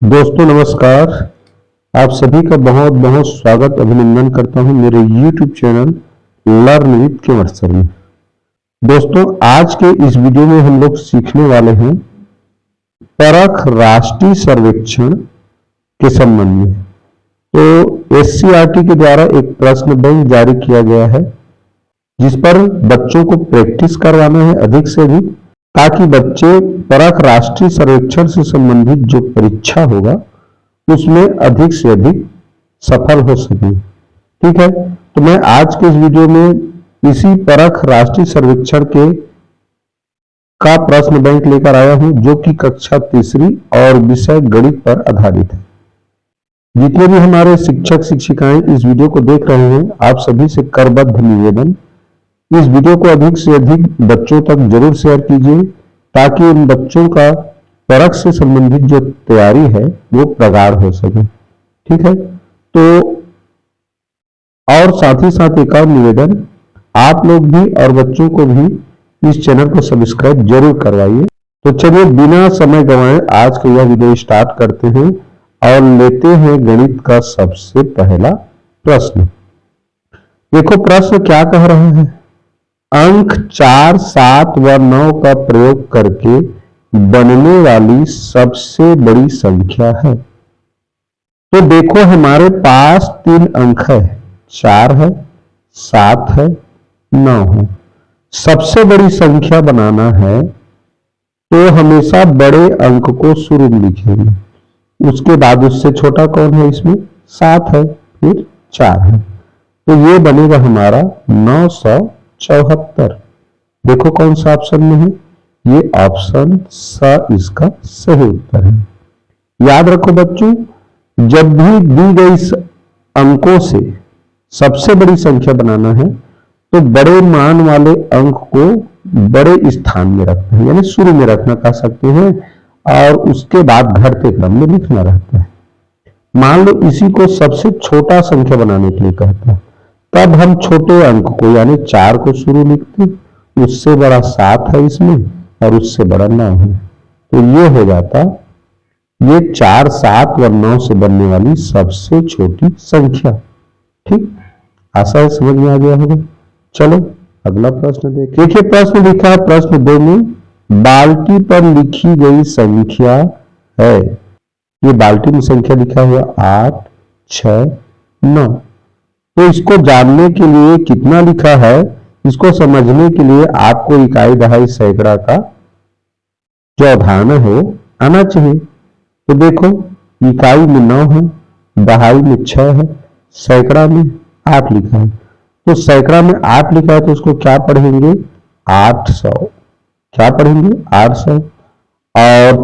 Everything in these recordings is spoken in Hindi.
दोस्तों नमस्कार। आप सभी का बहुत बहुत स्वागत अभिनंदन करता हूं मेरे YouTube channel learn with Kewat sir में। दोस्तों आज के इस वीडियो में हम लोग सीखने वाले हैं परख राष्ट्रीय सर्वेक्षण के संबंध में। तो SCERT के द्वारा एक प्रश्न बैंक जारी किया गया है जिस पर बच्चों को प्रैक्टिस करवाना है अधिक से अधिक, ताकि बच्चे परख राष्ट्रीय सर्वेक्षण से संबंधित जो परीक्षा होगा उसमें अधिक से अधिक सफल हो सके। ठीक है, तो मैं आज के इस वीडियो में इसी परख राष्ट्रीय सर्वेक्षण के का प्रश्न बैंक लेकर आया हूं जो कि कक्षा तीसरी और विषय गणित पर आधारित है। जितने भी हमारे शिक्षक शिक्षिकाएं इस वीडियो को देख रहे हैं, आप सभी से करबद्ध निवेदन, इस वीडियो को अधिक से अधिक बच्चों तक जरूर शेयर कीजिए ताकि उन बच्चों का परख से संबंधित जो तैयारी है वो प्रगाढ़ हो सके। ठीक है, तो और साथ ही साथ एक और निवेदन, आप लोग भी और बच्चों को भी इस चैनल को सब्सक्राइब जरूर करवाइए। तो चलिए बिना समय गंवाए आज का यह वीडियो स्टार्ट करते हैं और लेते हैं गणित का सबसे पहला प्रश्न। देखो प्रश्न क्या कह रहा है, अंक 4, 7 व 9 का प्रयोग करके बनने वाली सबसे बड़ी संख्या है। तो देखो हमारे पास 3 अंक है, 4 है, 7 है, 9 है। सबसे बड़ी संख्या बनाना है तो हमेशा बड़े अंक को शुरू में लिखेंगे, उसके बाद उससे छोटा कौन है, इसमें 7 है, फिर 4 है, तो ये बनेगा हमारा 974। देखो कौन सा ऑप्शन में है, ये ऑप्शन स इसका सही उत्तर है। याद रखो बच्चों, जब भी दी गई अंकों से सबसे बड़ी संख्या बनाना है तो बड़े मान वाले अंक को बड़े स्थान में रखना है, यानी शुरू में रखना कह सकते हैं, और उसके बाद घटते क्रम में लिखना रहता है। मान लो इसी को सबसे छोटा संख्या बनाने के लिए कहता है, तब हम छोटे अंक को यानी 4 को शुरू लिखते, उससे बड़ा 7 है इसमें और उससे बड़ा 9 है, तो ये हो जाता ये 4, 7 व 9 से बनने वाली सबसे छोटी संख्या। ठीक, आशा है समझ में आ गया होगा। चलो अगला प्रश्न देखिए। प्रश्न लिखा है प्रश्न 2 में, बाल्टी पर लिखी गई संख्या है, ये बाल्टी में संख्या लिखा हुआ 8, 6, 9। तो इसको जानने के लिए कितना लिखा है, इसको समझने के लिए आपको इकाई दहाई सैकड़ा का जो अवधारणा है वो आना चाहिए। तो देखो इकाई में 9 है, दहाई में 6 है, सैकड़ा में 8 लिखा है। तो सैकड़ा में 8 लिखा है तो उसको क्या पढ़ेंगे, 800। क्या पढ़ेंगे, 800। और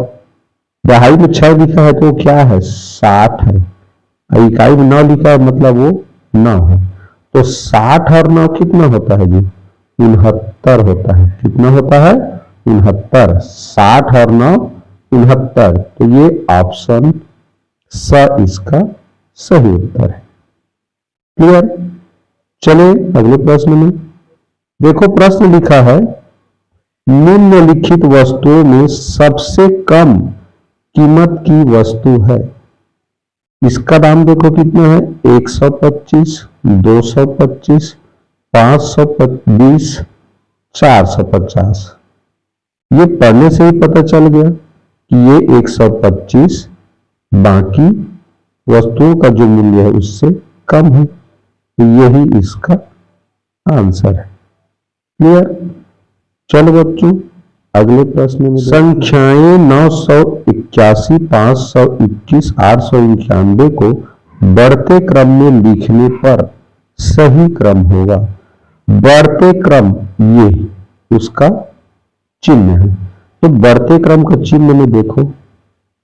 दहाई में 6 लिखा है तो क्या है, 60 है। इकाई में 9 लिखा है मतलब वो 9 है। तो 60 और 9 कितना होता है जी, 69 होता है। कितना होता है, 69। 60 और 9 69। तो ये ऑप्शन स इसका सही उत्तर है। क्लियर। चले अगले प्रश्न में। देखो प्रश्न लिखा है, निम्नलिखित वस्तुओं में सबसे कम कीमत की वस्तु है। इसका दाम देखो कितना है, 125, 225, 520, 450। ये पढ़ने से ही पता चल गया कि ये 125 बाकी वस्तुओं का जो मूल्य है उससे कम है, तो यही इसका आंसर है। क्लियर। चलो बच्चों अगले प्रश्न में, संख्याएं 981, 521, 891 को बढ़ते क्रम में लिखने पर सही क्रम होगा। बढ़ते क्रम ये उसका चिन्ह है। तो बढ़ते क्रम का चिन्ह में देखो,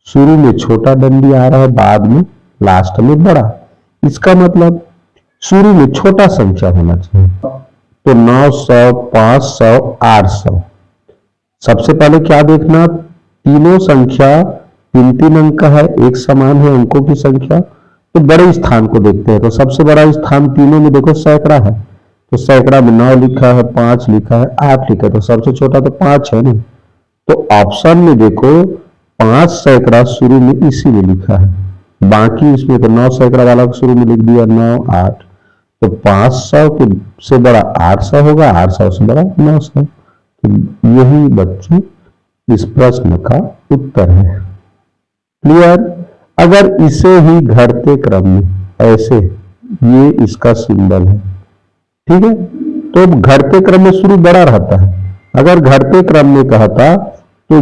शुरू में छोटा डंडी आ रहा है, बाद में लास्ट में बड़ा। इसका मतलब शुरू में छोटा संख्या होना चाहिए। तो 900, 500, 800। सबसे पहले क्या देखना, तीनों संख्या 3-3 अंक का है, एक समान है अंकों की संख्या, तो बड़े स्थान को देखते हैं। तो सबसे बड़ा स्थान तीनों में देखो सैकड़ा है, तो सैकड़ा में 9 लिखा है, 5 लिखा है, 8 लिखा है, तो सबसे छोटा तो 5 है ना। तो ऑप्शन में देखो 5 सैकड़ा शुरू में इसी में लिखा है, बाकी इसमें तो 9 सैकड़ा वाला शुरू में लिख दिया 9 8, तो 500 के से बड़ा 800 होगा, 800 से बड़ा 900। तो यही बच्चों इस प्रश्न का उत्तर है। क्लियर? अगर इसे ही घटते क्रम में ऐसे, ये इसका सिंबल है, ठीक है, तो घटते क्रम में शुरू बड़ा रहता है। अगर घटते क्रम में कहता तो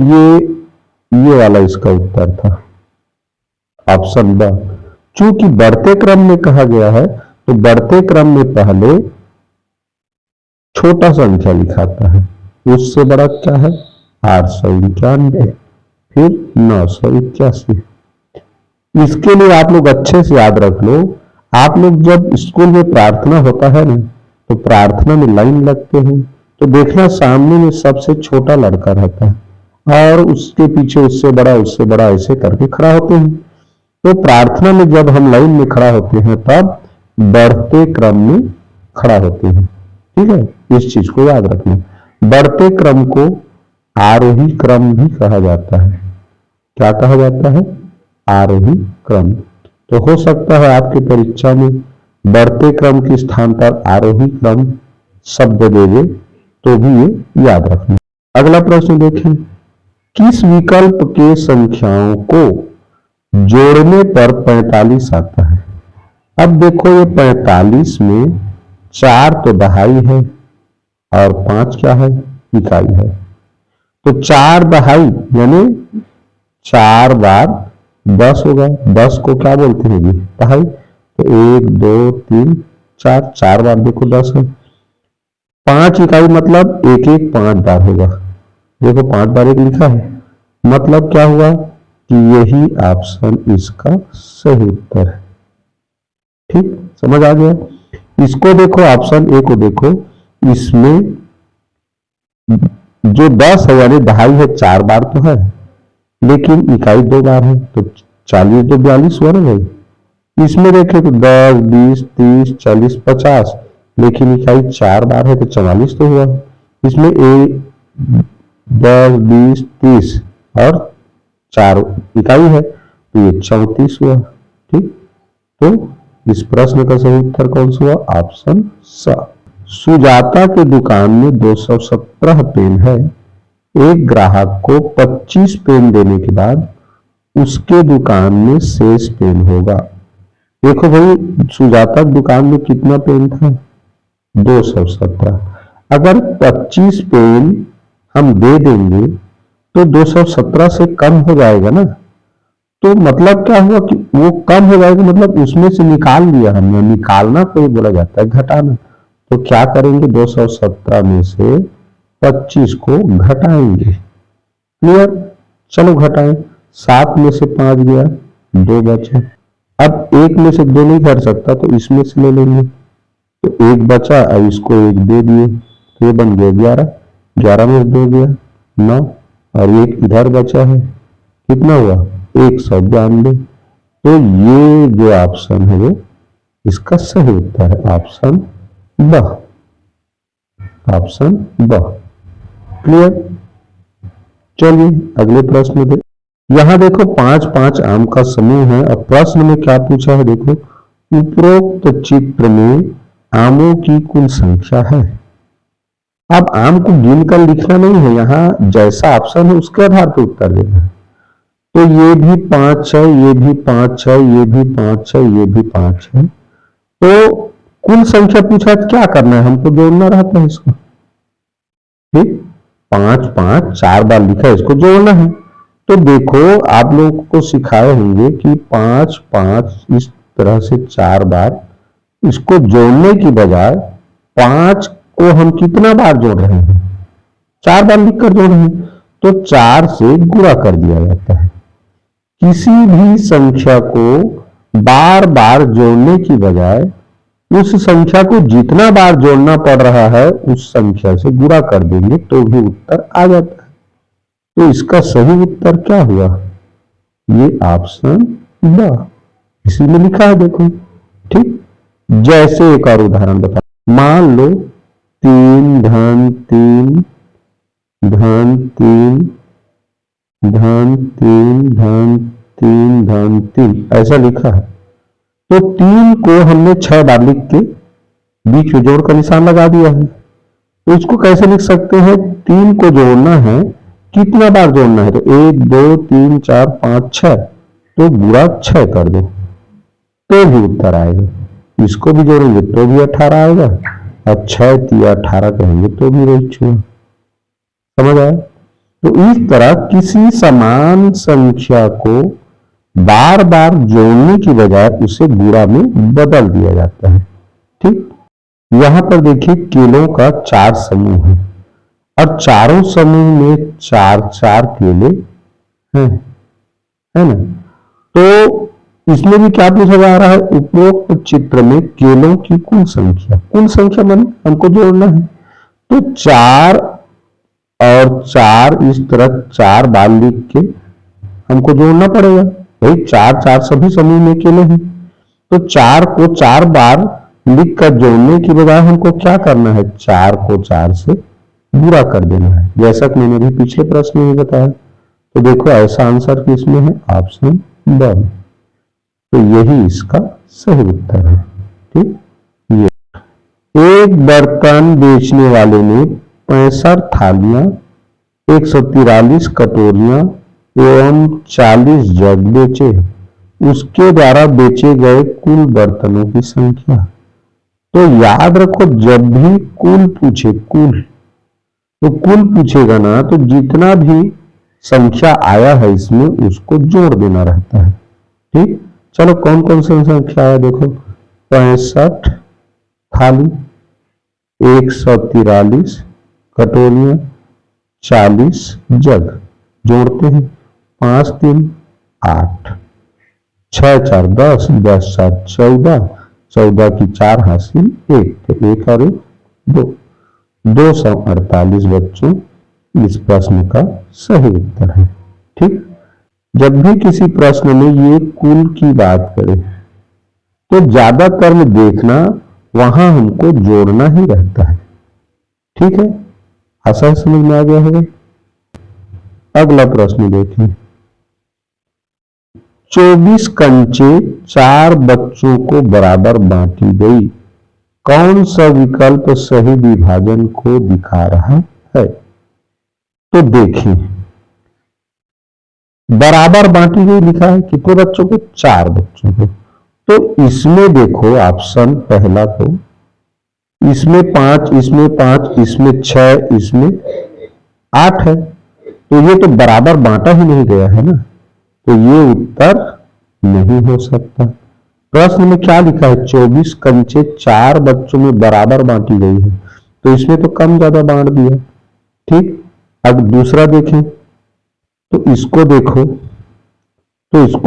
ये वाला इसका उत्तर था, ऑप्शन ब। चूंकि बढ़ते क्रम में कहा गया है तो बढ़ते क्रम में पहले छोटा संख्या लिखाता है, उससे बड़ा क्या है 891, फिर 981। इसके लिए आप लोग अच्छे से याद रख लो, आप लोग जब स्कूल में प्रार्थना होता है ना, तो प्रार्थना में लाइन लगते हैं, तो देखना सामने में सबसे छोटा लड़का रहता है और उसके पीछे उससे बड़ा ऐसे करके खड़ा होते हैं। तो प्रार्थना में जब हम लाइन में खड़ा होते हैं तब बढ़ते क्रम में खड़ा होते हैं, ठीक है, इस चीज को याद रखना। बढ़ते क्रम को आरोही क्रम भी कहा जाता है। क्या कहा जाता है? आरोही क्रम। तो हो सकता है आपकी परीक्षा में बढ़ते क्रम के स्थान पर आरोही क्रम शब्द दे दे, तो भी ये याद रखना। अगला प्रश्न देखें, किस विकल्प के संख्याओं को जोड़ने पर 45 आता है? अब देखो ये 45 में 4 तो दहाई है और 5 क्या है? इकाई है। तो 4 दहाई यानी 4 बार 10 होगा। 10 को क्या बोलते हैं जी? दहाई। तो 1 2 3 4, 4 बार देखो 10 है। 5 इकाई मतलब 1 1 5 बार होगा। देखो 5 बार 1 लिखा है, मतलब क्या हुआ कि यही ऑप्शन इसका सही उत्तर है। ठीक, समझ आ गया? इसको देखो, ऑप्शन ए को देखो, इसमें जो 10 है यानी दहाई है 4 बार तो है, लेकिन इकाई 2 बार है, तो 40 तो 42 वर्ग है। इसमें देखें तो 10 20 30 40 50, लेकिन इकाई 4 बार है तो 44 तो हुआ। इसमें 10 20 30 और 4 इकाई है तो ये 34 हुआ। ठीक, तो इस प्रश्न का सही उत्तर कौन सा हुआ? ऑप्शन स। सुजाता की दुकान में 217 पेन है। एक ग्राहक को 25 पेन देने के बाद उसके दुकान में शेष पेन होगा। देखो भाई, सुजाता की दुकान में कितना पेन था? 217। अगर 25 पेन हम दे देंगे तो 217 से कम हो जाएगा ना। तो मतलब क्या हुआ कि वो कम हो जाएगा, मतलब उसमें से निकाल लिया हमने। निकालना को बोला जाता है घटाना। तो क्या करेंगे? 217 में से 25 को घटाएंगे। क्लियर? चलो घटाएं। 7 में से 5 गया, 2 बचे। अब 1 में से 2 नहीं कर सकता तो इसमें से ले लेंगे, तो 1 बचा, अब इसको 1 दे दिए तो ये बन गया 11। 11 में से 2 गया 9, और 1 इधर बचा है, कितना हुआ? 192। तो ये जो ऑप्शन है वो इसका सही उत्तर है, ऑप्शन ब। ऑप्शन ब। क्लियर? चलिए अगले प्रश्न दे। यहां देखो 5 आम का समूह है और प्रश्न में क्या पूछा है? देखो, उपरोक्त चित्र में आमों की कुल संख्या है। अब आम को गिनकर लिखना नहीं है, यहां जैसा ऑप्शन है उसके आधार पर उत्तर देना है। तो ये भी 5 है, ये भी 5 है, ये भी 5 है, ये भी 5 है। तो कुल संख्या पूछा, क्या करना है? हमको जोड़ना रहता है इसको। ठीक, 5 5 4 बार लिखा है, इसको जोड़ना है। तो देखो, आप लोगों को सिखाए होंगे कि 5 5 इस तरह से 4 बार, इसको जोड़ने की बजाय 5 को हम कितना बार जोड़ रहे हैं? 4 बार लिखकर जोड़ रहे हैं, तो 4 से गुणा कर दिया जाता है। किसी भी संख्या को बार बार जोड़ने की बजाय उस संख्या को जितना बार जोड़ना पड़ रहा है उस संख्या से गुणा कर देंगे तो भी उत्तर आ जाता है। तो इसका सही उत्तर क्या हुआ? ये ऑप्शन ब, इसी में लिखा है देखो। ठीक, जैसे एक और उदाहरण बता, मान लो 3 धन 3 धन 3 -3 ऐसा लिखा है। तो 3 को हमने 6 बार लिख के बीच में जोड़ का निशान लगा दिया है। तो इसको कैसे लिख सकते हैं? 3 को जोड़ना है, कितना बार जोड़ना है? तो 1 2 3 4 5 6, तो गुणा 6 कर दो तो भी उत्तर आएगा। इसको भी जोड़ेंगे तो भी 18 आएगा, और 6 3 18 कहेंगे तो भी वही छुआ। समझ आया? तो इस तरह किसी समान संख्या को बार बार जोड़ने की बजाय उसे गुणा में बदल दिया जाता है। ठीक, यहां पर देखिए केलों का 4 समूह है और चारों समूह में 4 केले हैं, है ना? तो इसमें भी क्या पूछा जा रहा है? उपरोक्त चित्र में केलों की कुल संख्या माने हमको जोड़ना है। तो 4 और 4 इस तरह 4 बार लिख के हमको जोड़ना पड़ेगा। भाई 4 सभी समूह में केले हैं, तो 4 को 4 बार लिख कर जोड़ने की बजाय हमको क्या करना है? 4 को 4 से गुणा कर देना है, जैसा कि मैंने भी पिछले प्रश्न में बताया। तो देखो ऐसा आंसर किसमें है? ऑप्शन ब। तो यही इसका सही उत्तर है। ठीक, ये एक बर्तन बेचने वाले ने 65 थालियां, 143 कटोरियां एवं 40 जग बेचे। उसके द्वारा बेचे गए कुल बर्तनों की संख्या। तो याद रखो, जब भी कुल पूछे, तो कुल पूछेगा ना, तो जितना भी संख्या आया है इसमें उसको जोड़ देना रहता है। ठीक, चलो कौन कौन सी संख्या है देखो। 65 थाली, 143 कटोरियां, 40 जग, जोड़ते हैं। 5 3 8, 6 4 10, 10 4 14, 14 की 4 हासिल 1, तो 1 और 1 2, 248 बच्चों इस प्रश्न का सही उत्तर है। ठीक, जब भी किसी प्रश्न में ये कुल की बात करें तो ज्यादातर में देखना वहां हमको जोड़ना ही रहता है। ठीक है, आसान समझ में आ गया होगा। अगला प्रश्न देखिए। 24 कंचे 4 बच्चों को बराबर बांटी गई। कौन सा विकल्प सही विभाजन को दिखा रहा है? तो देखिए, बराबर बांटी गई लिखा है, कितने बच्चों को? 4 बच्चों को। तो इसमें देखो ऑप्शन पहला, तो इसमें 5, इसमें 5, इसमें 6, इसमें 8 है, तो ये तो बराबर बांटा ही नहीं गया है ना, तो ये उत्तर नहीं हो सकता। प्रश्न में क्या लिखा है? 24 कंचे 4 बच्चों में बराबर बांटी गई है, तो इसमें तो कम ज्यादा बांट दिया। ठीक, अब दूसरा देखें, तो इसको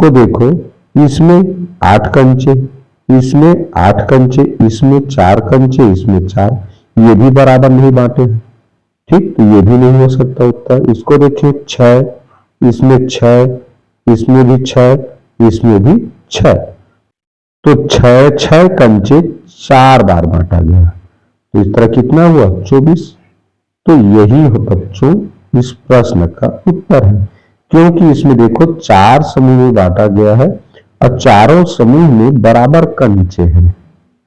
देखो, इसमें 8 कंचे, इसमें 8 कंचे, इसमें 4 कंचे, इसमें 4, ये भी बराबर नहीं बांटे हैं। ठीक, तो ये भी नहीं हो सकता उत्तर। इसको देखिए 6, इसमें 6, इसमें भी 6, इसमें भी 6, तो 6 कंचे 4 बार बांटा गया, तो इस तरह कितना हुआ? 24। तो यही हो बच्चों इस प्रश्न का उत्तर है, क्योंकि इसमें देखो 4 समूह में बांटा गया है और चारों समूह में बराबर कंचे हैं,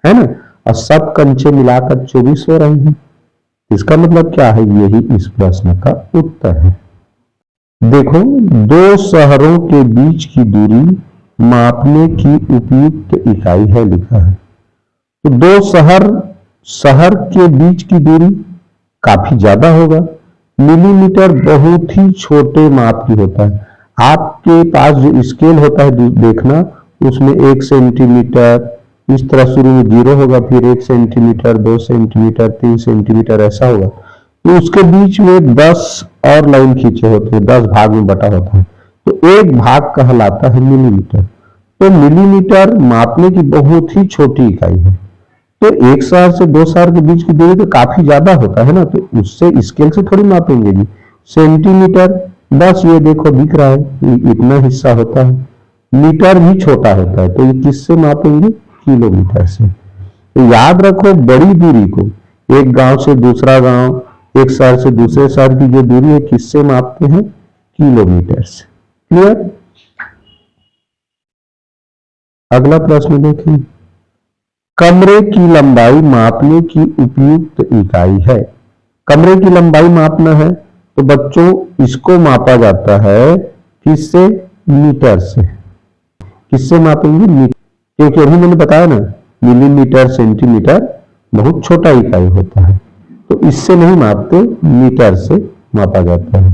है ना, और सब कंचे मिलाकर 24 हो रहे हैं। इसका मतलब क्या है? यही इस प्रश्न का उत्तर है। देखो, 2 शहरों के बीच की दूरी मापने की उपयुक्त इकाई है लिखा है। तो 2 शहर के बीच की दूरी काफी ज्यादा होगा। मिलीमीटर बहुत ही छोटे माप की होता है। आपके पास जो स्केल होता है देखना, उसमें 1 सेंटीमीटर इस तरह शुरू में 0 होगा, फिर 1 सेंटीमीटर, 2 सेंटीमीटर, 3 सेंटीमीटर ऐसा होगा। तो उसके बीच में 10 और लाइन खींचे होते हैं, 10 भाग में बटा होता है, तो एक भाग कहलाता है मिलीमीटर। तो मिलीमीटर मापने की बहुत ही छोटी इकाई है। तो 1 शहर से 2 शहर के बीच की दूरी तो काफी ज्यादा होता है ना, तो उससे स्केल से थोड़ी मापेंगे जी। सेंटीमीटर बस ये देखो दिख रहा है, इतना हिस्सा होता है। मीटर भी छोटा होता है, तो ये किससे मापेंगे? किलोमीटर से। तो याद रखो, बड़ी दूरी को एक गांव से दूसरा गांव, एक शहर से दूसरे शहर की जो दूरी है किससे मापते हैं? किलोमीटर से। क्लियर। अगला प्रश्न देखें, कमरे की लंबाई मापने की उपयुक्त इकाई है। कमरे की लंबाई मापना है तो बच्चों इसको मापा जाता है किससे? मीटर से। किससे मापेंगे? मीटर। क्योंकि अभी मैंने बताया ना, मिलीमीटर सेंटीमीटर बहुत छोटा इकाई होता है, तो इससे नहीं मापते, मीटर से मापा जाता है।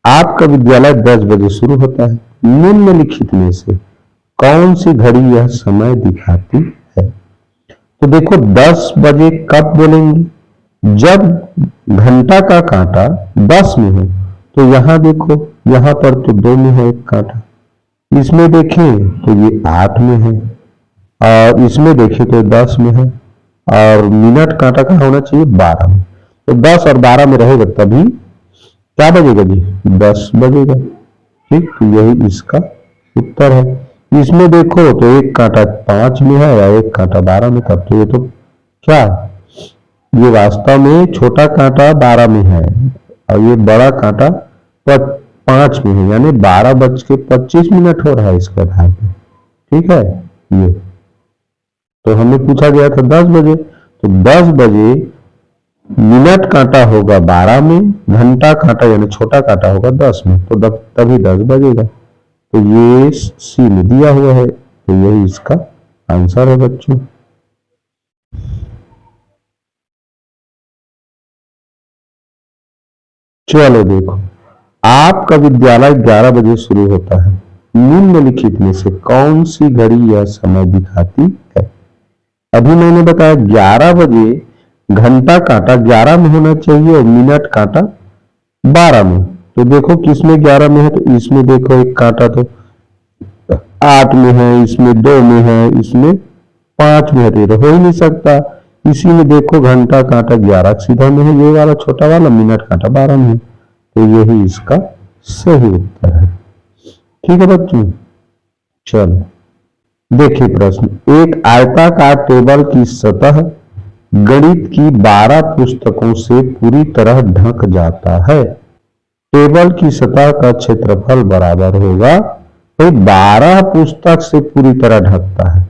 आपका विद्यालय 10 बजे शुरू होता है, निम्नलिखित में से कौन सी घड़ी यह समय दिखाती है? तो देखो 10 बजे कब बोलेंगे? जब घंटा का कांटा 10 में हो। तो यहां देखो, यहां पर तो 2 में है एक कांटा, इसमें देखें तो ये 8 में है, और इसमें देखें तो 10 में है, और मिनट कांटा का होना चाहिए 12 में। तो 10 और 12 में रहेगा तभी क्या बजेगा जी? 10 बजेगा। ठीक, तो यही इसका उत्तर है। इसमें देखो तो एक कांटा 5 में है और एक कांटा 12 में, तब तो ये तो क्या, ये वास्तव में छोटा कांटा 12 में है और ये बड़ा कांटा 5 में है, यानी 12:25 हो रहा है इसके आधार पे। ठीक है, ये तो हमें पूछा गया था 10 बजे, तो 10 बजे मिनट कांटा होगा 12 में, घंटा कांटा यानी छोटा कांटा होगा 10 में, तो तभी 10 बजेगा। तो ये सी में दिया हुआ है, तो यही इसका आंसर है बच्चों। चलो देखो, आपका विद्यालय 11 बजे शुरू होता है, निम्नलिखित में से कौन सी घड़ी यह समय दिखाती है? अभी मैंने बताया 11 बजे घंटा कांटा 11 में होना चाहिए और मिनट कांटा 12 में। तो देखो किसमें 11 में है, तो इसमें देखो एक कांटा तो 8 में है, इसमें 2 में है, इसमें 5 में है, तो हो ही नहीं सकता। इसी में देखो घंटा कांटा 11 सीधा में है, ये वाला छोटा वाला, मिनट कांटा 12 में है, तो यही इसका सही उत्तर है। ठीक है बच्चों, चलो देखिए प्रश्न, एक आयताकार टेबल की सतह गणित की 12 पुस्तकों से पूरी तरह ढक जाता है। टेबल की सतह का क्षेत्रफल बराबर होगा, तो 12 पुस्तक से पूरी तरह ढकता है,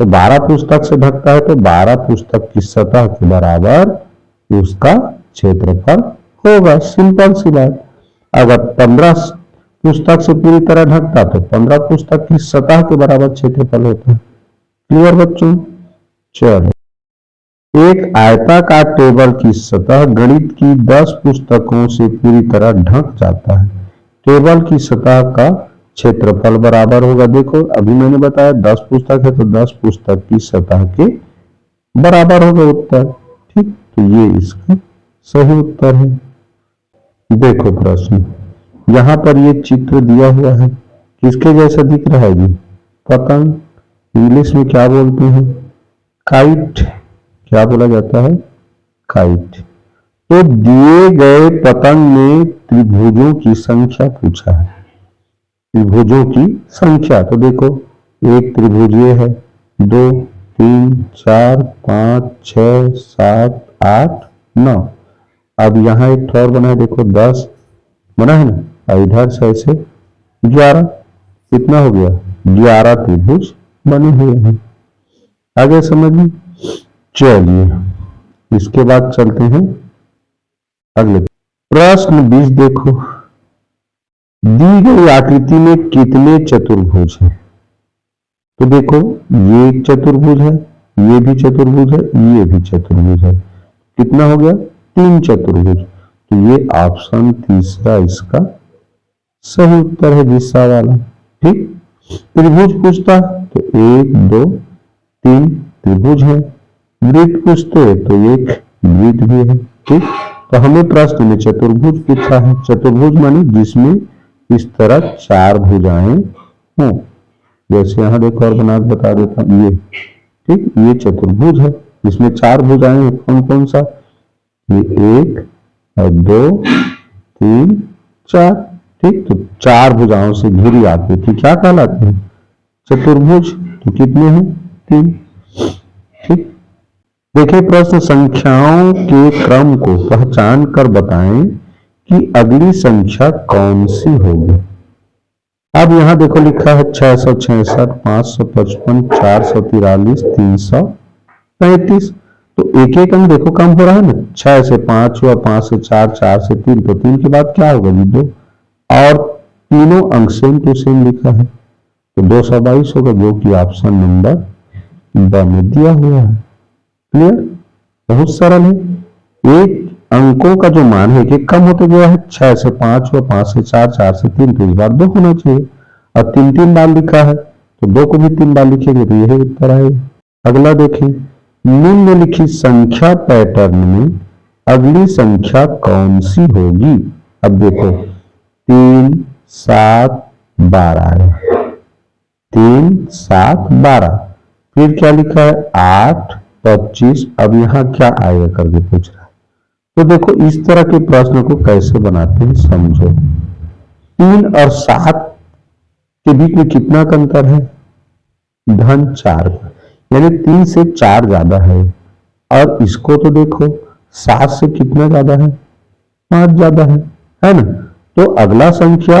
तो 12 पुस्तक से ढकता है तो 12 पुस्तक की सतह के बराबर उसका क्षेत्रफल होगा। सिंपल सी बात। अगर 15 पुस्तक से पूरी तरह ढकता तो 15 पुस्तक की सतह के बराबर क्षेत्रफल होता है। क्लियर बच्चों? चलो, एक आयताकार टेबल की सतह गणित की 10 पुस्तकों से पूरी तरह ढक जाता है। टेबल की सतह का क्षेत्रफल बराबर होगा, देखो अभी मैंने बताया 10 पुस्तक है तो 10 पुस्तक की सतह के बराबर होगा उत्तर। ठीक, तो ये इसका सही उत्तर है। देखो प्रश्न, यहां पर ये चित्र दिया हुआ है, किसके जैसा दिख रहा है जी? पतंग। इंग्लिश में क्या बोलते हैं? काइट। क्या बोला जाता है? काइट। तो दिए गए पतंग में त्रिभुजों की संख्या पूछा है। त्रिभुजों की संख्या तो देखो, एक त्रिभुज ये है, 2 3 4 5 6 7 8 9। अब यहाँ एक और बना है, देखो 10 बना है ना, और इधर से ऐसे 11। कितना हो गया? 11 त्रिभुज बने हुए हैं। आगे समझिए। चलिए इसके बाद चलते हैं अगले प्रश्न 20। देखो, दी गई आकृति में कितने चतुर्भुज हैं? तो देखो ये एक चतुर्भुज है, ये भी चतुर्भुज है, ये भी चतुर्भुज है। कितना हो गया? 3 चतुर्भुज। तो ये ऑप्शन तीसरा इसका सही उत्तर है, दिशा वाला। ठीक, त्रिभुज पूछता तो 1 2 3 त्रिभुज है, वृत्त पूछते तो एक वृत्त भी है। ठीक, तो हमें प्रश्न में चतुर्भुज पूछा है। चतुर्भुज माने जिसमें इस तरह 4 भुजाएं हों। जैसे यहां देखो और बना बता देता हूं, ये ठीक, ये चतुर्भुज है जिसमें 4 भुजाएं हैं। कौन कौन सा? ये 1 और 2 3 4। ठीक, तो 4 भुजाओं से घिरी आकृति क्या कहलाती है? चतुर्भुज। तो कितने हैं? 3। ठीक, देखिए प्रश्न, संख्याओं के क्रम को पहचान कर बताएं कि अगली संख्या कौन सी होगी। अब यहां देखो लिखा है 666, 555, 443, 335। तो एक एक अंक देखो कम हो रहा है ना, 6 से 5 हुआ, 5 से 4, 4 से 3, तो 3 के बाद क्या होगा जी 2, और तीनों अंक सेम टू सेम लिखा है, तो 222 होगा, जो कि ऑप्शन नंबर ब में दिया हुआ है। क्लियर, बहुत सरल है। एक अंकों का जो मान है कि कम होते गया है, 6 से 5 हुआ, 5 से 4, 4 से 3, तो इस बार 2 होना चाहिए, और 3 बार लिखा है तो 2 को भी 3 बार लिखेंगे तो यही उत्तर आएगा। अगला देखें, निम्नलिखित संख्या पैटर्न में अगली संख्या कौन सी होगी। अब देखो 3, 7, 12 है, 3, 7, 12, फिर क्या लिखा है 8, 25। अब यहां क्या आएगा करके पूछ रहा है। तो देखो इस तरह के प्रश्न को कैसे बनाते हैं समझो। 3 और 7 के बीच में कितना का अंतर है, धन 4 का, यानी 3 से 4 ज्यादा है। और इसको तो देखो 7 से कितना ज्यादा है, 5 ज्यादा है ना। तो अगला संख्या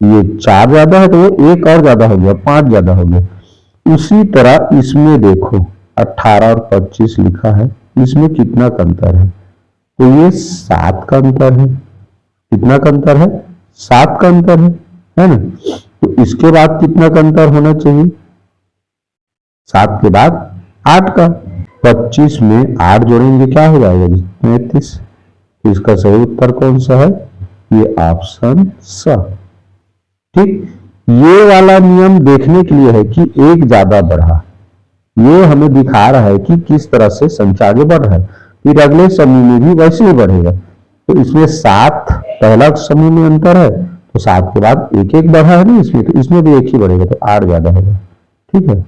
ये 4 ज्यादा है तो वो एक और ज्यादा हो गया, 5 ज्यादा हो गया। उसी तरह इसमें देखो 18 और 25 लिखा है, इसमें कितना का अंतर है, तो ये 7 का अंतर है। कितना का अंतर है, 7 का अंतर है ना। तो इसके बाद कितना का अंतर होना चाहिए, 7 के बाद 8 का। 25 में 8 जोड़ेंगे क्या हो जाएगा जी 35। तो इसका सही उत्तर कौन सा है, ये ऑप्शन स। ठीक, ये वाला नियम देखने के लिए है कि एक ज्यादा बढ़ा, ये हमें दिखा रहा है कि किस तरह से संख्या आगे बढ़ रहा है। फिर अगले समूह में भी वैसे ही बढ़ेगा। तो इसमें 7 पहला समूह में अंतर है, तो 7 के बाद एक एक बढ़ा है ना इसमें, तो इसमें भी एक ही बढ़ेगा, तो 8 ज्यादा होगा। ठीक है,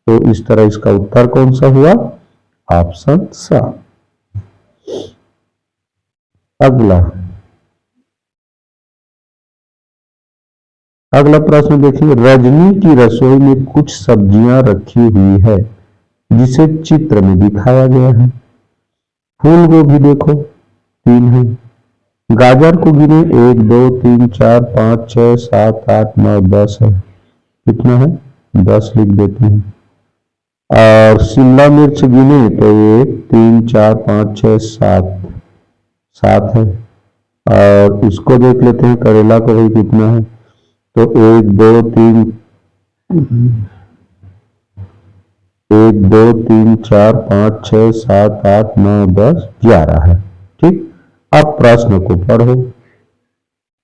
तो इस तरह इसका उत्तर कौन सा हुआ, ऑप्शन स। अगला प्रश्न देखिए, रजनी की रसोई में कुछ सब्जियां रखी हुई है जिसे चित्र में दिखाया गया है। फूल गोभी देखो 3 है, गाजर को गिने 1, 2, 3, 4, 5, 6, 7, 8, 9, 10 है। कितना है, 10 लिख देते हैं। और शिमला मिर्च गिने तो 1, 3, 4, 5, 6, 7 है। और इसको देख लेते हैं करेला को भाई कितना है, तो 1, 2, 3, 4, 5, 6, 7, 8, 9, 10, 11 है। ठीक, अब प्रश्न को पढ़ो।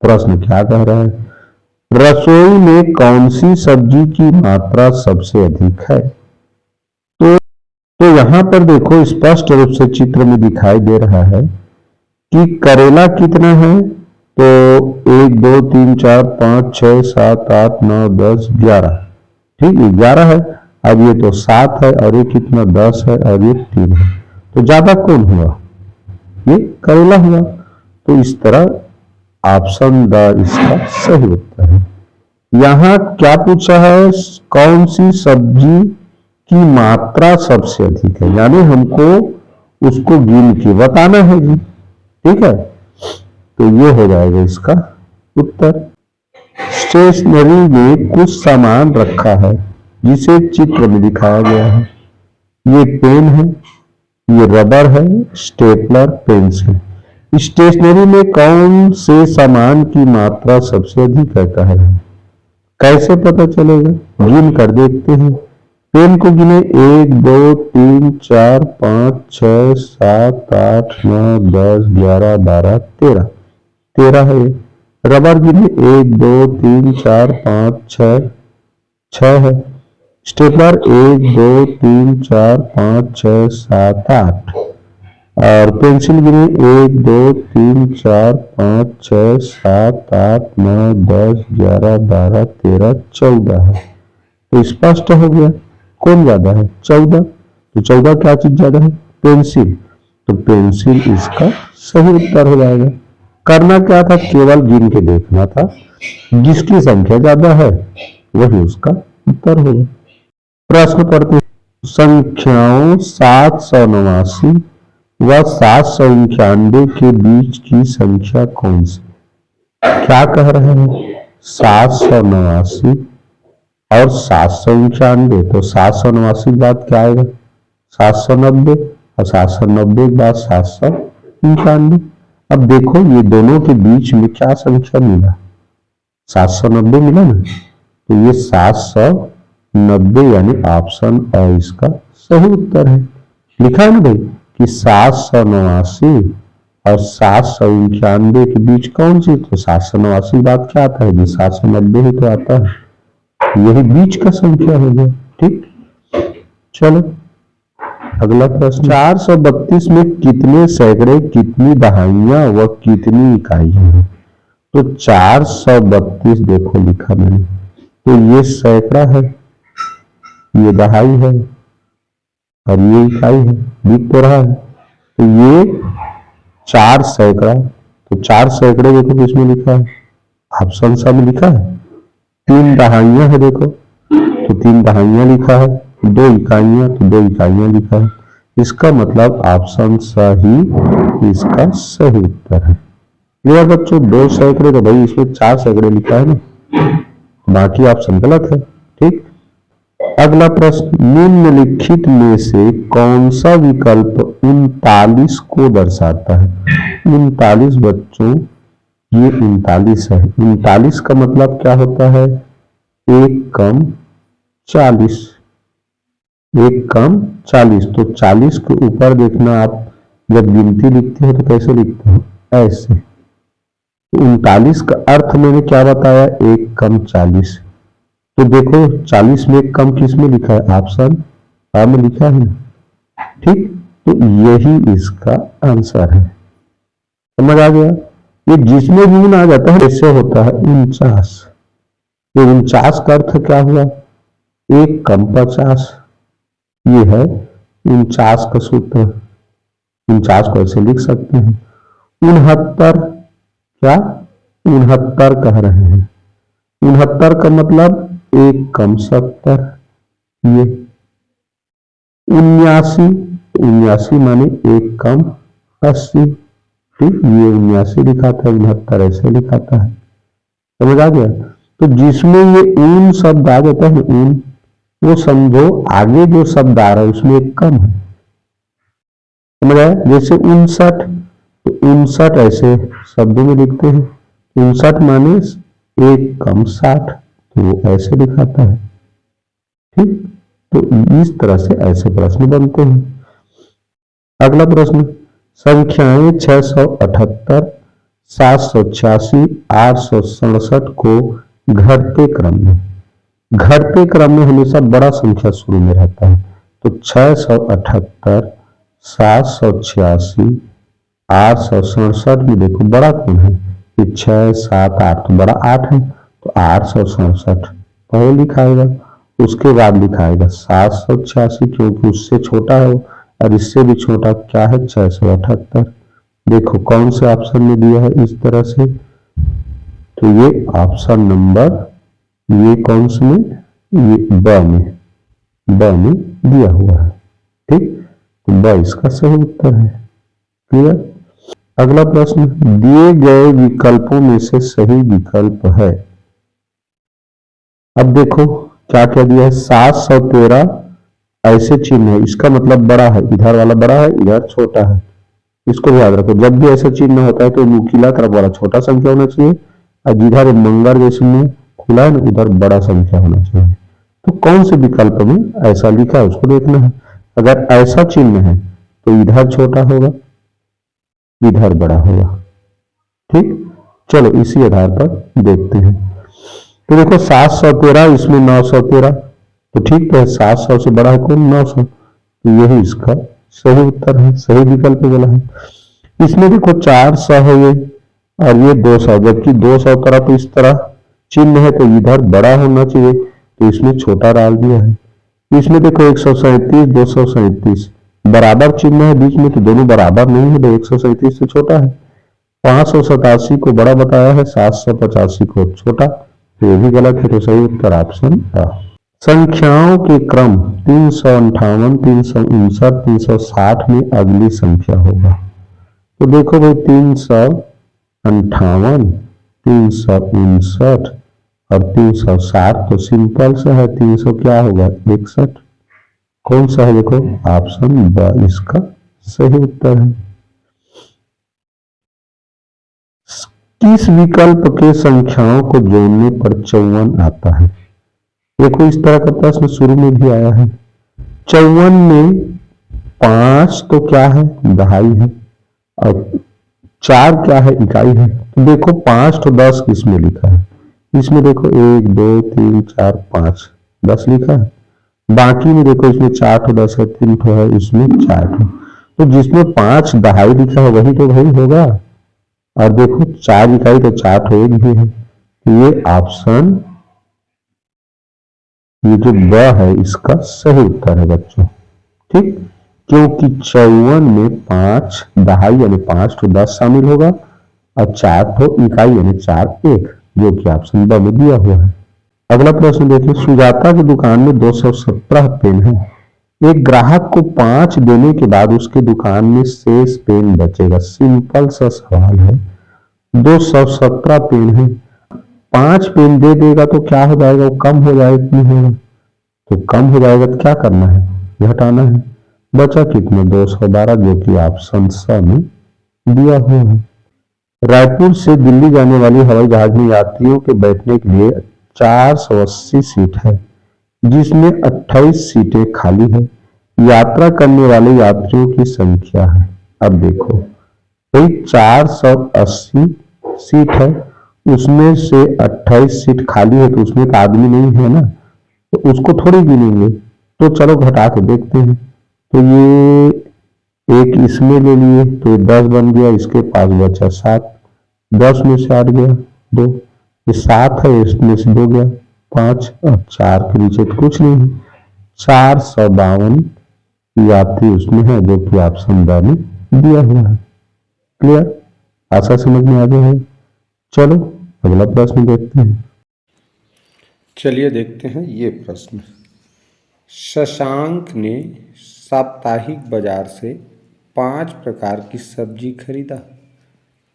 प्रश्न क्या कह रहा है, रसोई में कौन सी सब्जी की मात्रा सबसे अधिक है। तो यहां पर देखो स्पष्ट रूप से चित्र में दिखाई दे रहा है कि करेला कितना है, तो 1, 2, 3, 4, 5, 6, 7, 8, 9, 10, 11। ठीक है, 11 है। अब ये तो 7 है, और ये कितना 10 है, और ये 3 है। तो ज्यादा कौन हुआ, ये करेला हुआ। तो इस तरह ऑप्शन द इसका सही उत्तर है। यहां क्या पूछा है, कौन सी सब्जी की मात्रा सबसे अधिक है, यानी हमको उसको गिन के बताना है जी। ठीक है, तो ये हो जाएगा इसका उत्तर। स्टेशनरी में कुछ सामान रखा है जिसे चित्र में दिखाया गया है। ये पेन है, ये रबर है, स्टेपलर, पेंसिल। स्टेशनरी में कौन से सामान की मात्रा सबसे अधिक है कह रहे हैं, कैसे पता चलेगा, गिन कर देखते हैं। पेन को गिने 1, 2, 3, 4, 5, 6, 7, 8, 9, 10, 11, 12, 13, 13 है। रबर गिने 1, 2, 3, 4, 5, 6 है। स्टेपलर 1, 2, 3, 4, 5, 6, 7, 8। और पेंसिल गिने 1, 2, 3, 4, 5, 6, 7, 8, 9, 10, 11, 12, 13, 14 है। तो स्पष्ट हो गया कौन ज्यादा है, 14। तो 14 क्या चीज ज्यादा है, पेंसिल। तो पेंसिल इसका सही उत्तर हो जाएगा। करना क्या था, केवल गिन के देखना था, जिसकी संख्या ज्यादा है वही उसका उत्तर होगा। प्रश्न पढ़ते, संख्याओं 789, वह 791 के बीच की संख्या कौन सी? क्या कह रहे हैं? 789 और 791। तो 789 के बाद क्या आएगा? 790 और 790 के बाद 791। अब देखो ये दोनों के बीच में क्या संख्या मिला? 790 मिला ना, तो ये 790 यानी ऑप्शन अ इसका सही उत्तर है। लिखा है ना भाई कि 789 और 791 के बीच कौन सी? तो 789 बात क्या आता है जी? 790 ही तो आता है, यही बीच का संख्या हो गया। ठीक, चलो अगला प्रश्न। 432 में कितने सैकड़े, कितनी दहाइयां व कितनी इकाइयां हैं? तो 432 देखो लिखा मैंने, तो ये सैकड़ा है, ये दहाई है और ये इकाई है, दिख तो रहा है। तो ये 4 सैकड़ा, तो 4 सैकड़े देखो किसमें लिखा है? ऑप्शन सा में लिखा है। 3 दहाइयां है देखो, तो 3 दहाइयां लिखा है। 2 इकाइयां, तो 2 इकाइयां लिखा है। इसका मतलब ऑप्शन सही इसका सही उत्तर है। ये बच्चों 2 सैकड़े, तो भाई इसमें 4 सैकड़े लिखा है ना, बाकी ऑप्शन गलत है। ठीक, अगला प्रश्न। निम्नलिखित में से कौन सा विकल्प 39 को दर्शाता है? 39 बच्चों, ये 39 है। 39 का मतलब क्या होता है? 1 कम 40, 1 कम 40। तो 40 के ऊपर देखना, आप जब गिनती लिखते हो तो कैसे लिखते हो? ऐसे। 39 का अर्थ मैंने क्या बताया? 1 कम 40। तो देखो 40 में 1 कम किस में लिखा है? ऑप्शन आ में लिखा है ना। ठीक, तो यही इसका आंसर है। समझ आ गया? ये जिसमें गुण आ जाता है इससे होता है 49। ये 49 का अर्थ क्या हुआ? 1 कम 50। ये है 49 का सूत्र। 49 को ऐसे लिख सकते हैं। 69 क्या? 69 कह रहे हैं। 69 का मतलब 1 कम 70। ये 79, 79 माने 1 कम 80। ठीक, ये 79 लिखा था, 69 ऐसे लिखा था। समझ आ गया? तो जिसमें ये ऊन शब्द आ जाता है, ऊन, वो समझो आगे जो शब्द आ रहा है उसमें 1 कम है। समझ आया? जैसे 59, तो 59 ऐसे शब्दों में लिखते हैं। 59 माने 1 कम 60, तो वो ऐसे दिखाता है। ठीक, तो इस तरह से ऐसे प्रश्न बनते हैं। अगला प्रश्न। संख्याएं 678, 786, 867 को घटते क्रम में हमेशा बड़ा संख्या शुरू में रहता है। तो 678, 786, 867 में देखो बड़ा कौन है? ये 6, 7, 8, तो बड़ा 8 है, तो 867 पहले लिखाएगा। उसके बाद लिखाएगा 786 क्योंकि उससे छोटा है और इससे भी छोटा क्या है? 678। देखो कौन से ऑप्शन में दिया है इस तरह से? तो ये ऑप्शन नंबर, ये कौन से में? ये ब में दिया हुआ है। ठीक, तो ब इसका सही उत्तर है। क्लियर? अगला प्रश्न। दिए गए विकल्पों में से सही विकल्प है। अब देखो क्या क्या दिया है? 713 ऐसे चिन्ह है, इसका मतलब बड़ा है, इधर वाला बड़ा है, इधर छोटा है। इसको याद रखो, जब भी ऐसा चिन्ह होता है तो नुकीला तरफ वाला छोटा संख्या होना चाहिए और जिधर मंगर जैसे में खुला है ना उधर बड़ा संख्या होना चाहिए। तो कौन से विकल्प में ऐसा लिखा है उसको देखना है। अगर ऐसा चिन्ह है तो इधर छोटा होगा, इधर बड़ा होगा। ठीक, चलो इसी आधार पर देखते हैं। तो देखो 713, इसमें 913, तो ठीक है 700 से बड़ा है कौन? 900, तो यही इसका सही उत्तर है, सही विकल्प वाला है। इसमें देखो 400 है ये और ये 200, जबकि 200 तरफ इस तरह चिन्ह है तो इधर बड़ा होना चाहिए, तो इसमें छोटा डाल दिया है। इसमें देखो 137, 237 बराबर चिन्ह है बीच में, तो दोनों बराबर नहीं है, तो 137 से छोटा है। 587 को बड़ा बताया है, 785 को छोटा, तो ये भी गलत है। तो सही उत्तर ऑप्शन था। संख्याओं के क्रम 358, 359, 360 में अगली संख्या होगा। तो देखो भाई 358, 359 और 360 तो सिंपल सा है। 300 क्या होगा 61। कौन सा है देखो ऑप्शन ब इसका सही उत्तर है। किस विकल्प के संख्याओं को जोड़ने पर 54 आता है। देखो इस तरह का प्रश्न शुरू में भी आया है। 54 में 5 तो क्या है दहाई है और 4 क्या है इकाई है। तो देखो 5 तो 10 किसमें लिखा है, इसमें देखो 1 2 3 4 5 10 लिखा है। बाकी में देखो इसमें 4 तो 10 है, 3 तो है, इसमें 4 तो। तो जिसमें 5 दहाई लिखा है वही तो भाई होगा। और देखो 4 इकाई तो 4 तो एक भी है। तो ये ऑप्शन ये जो ब है इसका सही उत्तर है बच्चों। ठीक, क्योंकि 54 में 5 दहाई यानी 5 तो 10 शामिल होगा और 4 तो इकाई यानी 4 एक, जो कि ऑप्शन ब में दिया हुआ है। अगला प्रश्न देखिए, सुजाता की दुकान में 217 पेन है। एक ग्राहक को 5 देने के बाद उसकी दुकान में शेष पेन बचेगा। सिंपल सा सवाल है। 217 पेन है, 5 पेन दे देगा तो क्या हो जाएगा, वो कम हो जाएगा कि नहीं होगा। तो कम हो जाएगा तो क्या करना है घटाना है। बचा कितना 212, जो कि ऑप्शन स में दिया हुआ है। रायपुर से दिल्ली जाने वाली हवाई जहाज में यात्रियों के बैठने के लिए 480 सीट है, जिसमें 28 सीटें खाली है। यात्रा करने वाले यात्रियों की संख्या है। अब देखो भाई 480 सीट है, उसमें से 28 सीट खाली है, तो उसमें तो आदमी नहीं है ना, तो उसको थोड़ी गिनेंगे। तो चलो घटा के देखते हैं। तो ये एक इसमें ले लिए तो ये 10 बन गया, इसके पास बचा 7। 10 में से 8 गया 2, ये 7 है, इसमें से 2 गया 5 और 4 के नीचे तो कुछ नहीं है। 452 यात्री उसमें है, जो कि ऑप्शन ब में दिया हुआ है। क्लियर, आशा समझ में आ गया है। चलो अगला प्रश्न देखते हैं। चलिए देखते हैं ये प्रश्न। शशांक ने साप्ताहिक बाजार से 5 प्रकार की सब्जी खरीदा,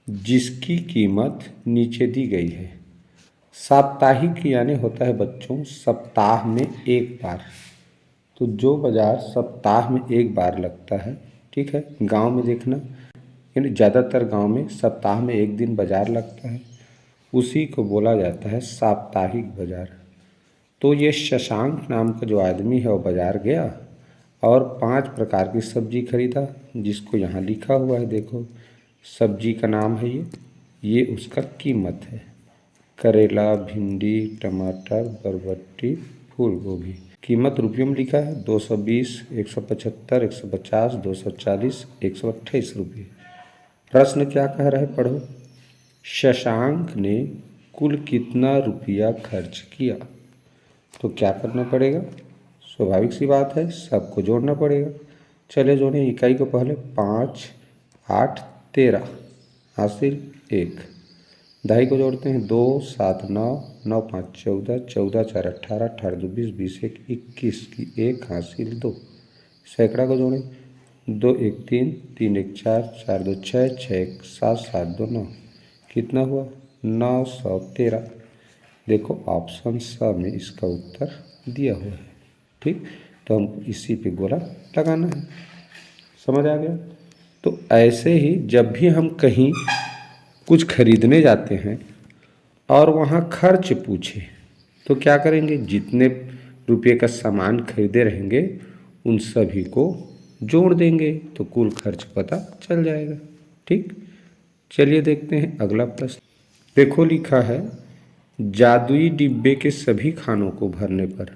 जिसकी कीमत नीचे दी गई है। साप्ताहिक यानी होता है बच्चों सप्ताह में एक बार। तो जो बाजार सप्ताह में एक बार लगता है, ठीक है, गांव में देखना, यानी ज़्यादातर गांव में सप्ताह में एक दिन बाजार लगता है, उसी को बोला जाता है साप्ताहिक बाजार। तो ये शशांक नाम का जो आदमी है वो बाजार गया और 5 प्रकार की सब्जी खरीदा, जिसको यहाँ लिखा हुआ है। देखो सब्जी का नाम है ये उसका कीमत है। करेला, भिंडी, टमाटर, बरबट्टी, फूल गोभी। कीमत रुपयों में लिखा है 220, 175, 150, 240, 128 रुपये। प्रश्न क्या कह रहा है पढ़ो। शशांक ने कुल कितना रुपया खर्च किया। तो क्या करना पड़ेगा, स्वाभाविक सी बात है, सबको जोड़ना पड़ेगा। चले जोड़ें इकाई को पहले। 5 8 13 हासिल 1। दहाई को जोड़ते हैं 2 7 9 9 5 14 14 4 18 18 2 20 20 1 21 की 1 हासिल 2। सैकड़ा को जोड़ें 2 1 3 3 1 4 4 2 6 6 1 7 7 2 9। कितना हुआ 913। देखो ऑप्शन स में इसका उत्तर दिया हुआ है। ठीक, तो हमको इसी पे गोला लगाना है। समझ आ गया। तो ऐसे ही जब भी हम कहीं कुछ खरीदने जाते हैं और वहाँ खर्च पूछे तो क्या करेंगे, जितने रुपये का सामान खरीदे रहेंगे उन सभी को जोड़ देंगे तो कुल खर्च पता चल जाएगा। ठीक, चलिए देखते हैं अगला प्रश्न। देखो लिखा है जादुई डिब्बे के सभी खानों को भरने पर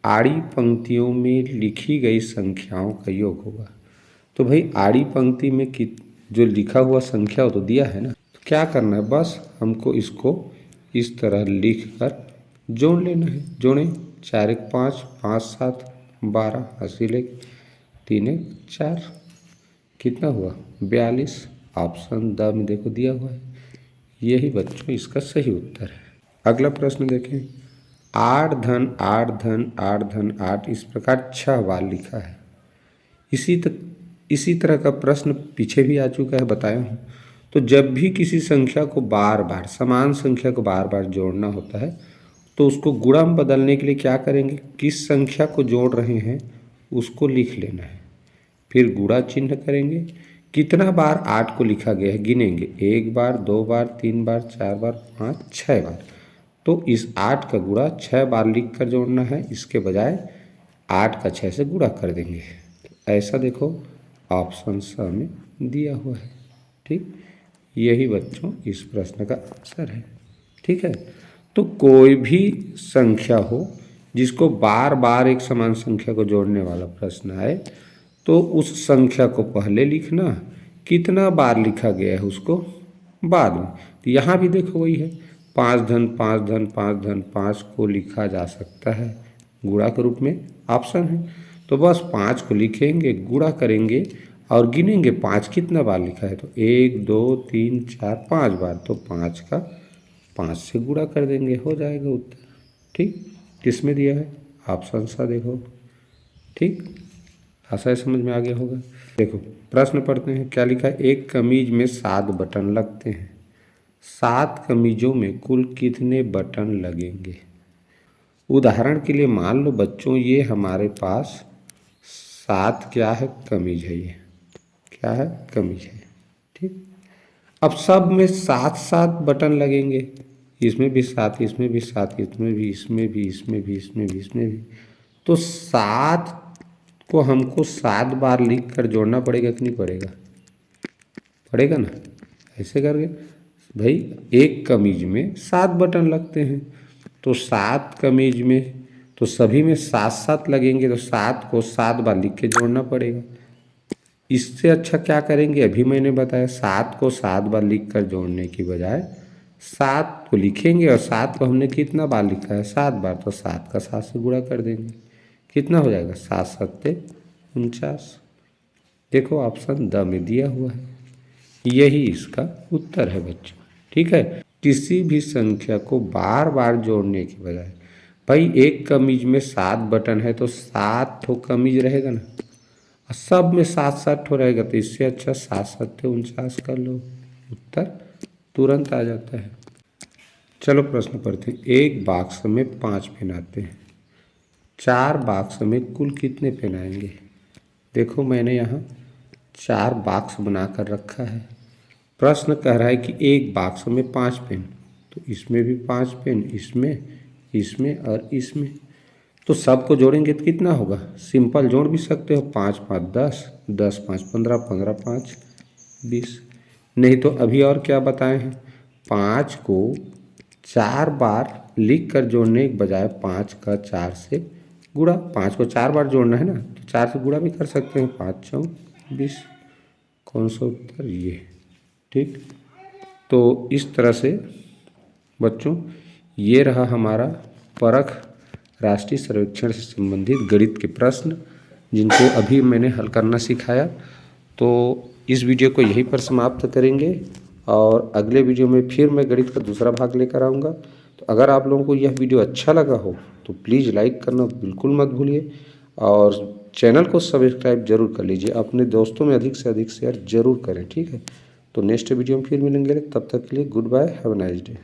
आड़ी पंक्तियों में लिखी गई संख्याओं का योग होगा। तो भाई आड़ी पंक्ति में जो लिखा हुआ संख्या हो तो दिया है ना, तो क्या करना है, बस हमको इसको इस तरह लिख कर जोड़ लेना है। जोड़ें 4 1 5 5 7 12 हासिल 1 3 1 4। कितना हुआ 42। ऑप्शन द में देखो दिया हुआ है। यही बच्चों इसका सही उत्तर है। अगला प्रश्न देखें। 8 धन 8 धन 8 धन 8 इस प्रकार 6 बार लिखा है। इसी तरह का प्रश्न पीछे भी आ चुका है, बताया हूँ। तो जब भी किसी संख्या को बार बार, समान संख्या को बार बार जोड़ना होता है तो उसको गुणा में बदलने के लिए क्या करेंगे, किस संख्या को जोड़ रहे हैं उसको लिख लेना है, फिर गुणा चिन्ह करेंगे। कितना बार 8 को लिखा गया है गिनेंगे, 1 बार 2 बार 3 बार 4 बार 5 6 बार। तो इस 8 का गुणा 6 बार लिख कर जोड़ना है, इसके बजाय 8 का 6 से गुणा कर देंगे। ऐसा देखो ऑप्शन स में दिया हुआ है। ठीक, यही बच्चों इस प्रश्न का आंसर है। ठीक है, तो कोई भी संख्या हो जिसको बार बार एक समान संख्या को जोड़ने वाला प्रश्न आए तो उस संख्या को पहले लिखना, कितना बार लिखा गया है उसको बाद में। तो यहाँ भी देखो वही है, 5 धन 5 धन 5 धन 5 को लिखा जा सकता है गुणा के रूप में, ऑप्शन है। तो बस 5 को लिखेंगे, गुणा करेंगे और गिनेंगे 5 कितना बार लिखा है, तो 1 2 3 4 5 बार, तो 5 का 5 से गुणा कर देंगे, हो जाएगा उत्तर। ठीक, किसमें दिया है, ऑप्शन सा देखो। ठीक, आशा है समझ में आ गया होगा। देखो प्रश्न पढ़ते हैं, क्या लिखा है, एक कमीज में 7 बटन लगते हैं, 7 कमीजों में कुल कितने बटन लगेंगे। उदाहरण के लिए मान लो बच्चों ये हमारे पास 7 क्या है, कमीज है, ये क्या है, कमीज है। ठीक, अब सब में 7 बटन लगेंगे, इसमें भी 7 इसमें भी 7 इसमें भी इसमें भी इसमें भी इसमें भी इसमें भी, तो 7 को हमको 7 बार लिख कर जोड़ना पड़ेगा कि नहीं पड़ेगा, पड़ेगा ना। ऐसे करके भाई एक कमीज में 7 बटन लगते हैं, तो 7 कमीज में तो सभी में 7 लगेंगे, तो 7 को 7 बार लिख के जोड़ना पड़ेगा। इससे अच्छा क्या करेंगे, अभी मैंने बताया 7 को 7 बार लिख कर जोड़ने की बजाय 7 को लिखेंगे और 7 को हमने कितना बार लिखा है, 7 बार, तो 7 का 7 से गुणा कर देंगे, कितना हो जाएगा, 7 7 49। देखो ऑप्शन द में दिया हुआ है, यही इसका उत्तर है बच्चों। ठीक है, किसी भी संख्या को बार बार जोड़ने के बजाय, भाई एक कमीज में 7 बटन है तो 7 ठो कमीज रहेगा ना, और सब में 7 ठो रहेगा, तो इससे अच्छा 7 7 49 कर लो, उत्तर तुरंत आ जाता है। चलो प्रश्न पढ़ते हैं, एक बॉक्स में 5 पेन आते हैं, 4 बॉक्स में कुल कितने पेन आएंगे। देखो मैंने यहाँ 4 बॉक्स बना कर रखा है, प्रश्न कह रहा है कि एक बॉक्स में 5 पेन, तो इसमें भी 5 पेन, इसमें इसमें और इसमें, तो सबको जोड़ेंगे तो कितना होगा, सिंपल जोड़ भी सकते हो, 5 5 10 10 5 15 15 5 20। नहीं तो अभी और क्या बताए हैं, 5 को 4 बार लिख कर जोड़ने के बजाय 5 का 4 से गुणा, 5 को 4 बार जोड़ना है ना, तो 4 से गुणा भी कर सकते हैं, 5 4 20। कौन सा उत्तर, ये। ठीक, तो इस तरह से बच्चों ये रहा हमारा परख राष्ट्रीय सर्वेक्षण से संबंधित गणित के प्रश्न, जिनको अभी मैंने हल करना सिखाया। तो इस वीडियो को यहीं पर समाप्त करेंगे और अगले वीडियो में फिर मैं गणित का दूसरा भाग लेकर आऊँगा। तो अगर आप लोगों को यह वीडियो अच्छा लगा हो तो प्लीज़ लाइक करना बिल्कुल मत भूलिए और चैनल को सब्सक्राइब जरूर कर लीजिए, अपने दोस्तों में अधिक से अधिक शेयर जरूर करें। ठीक है, तो नेक्स्ट वीडियो में फिर मिलेंगे, तब तक के लिए good bye, have a nice day.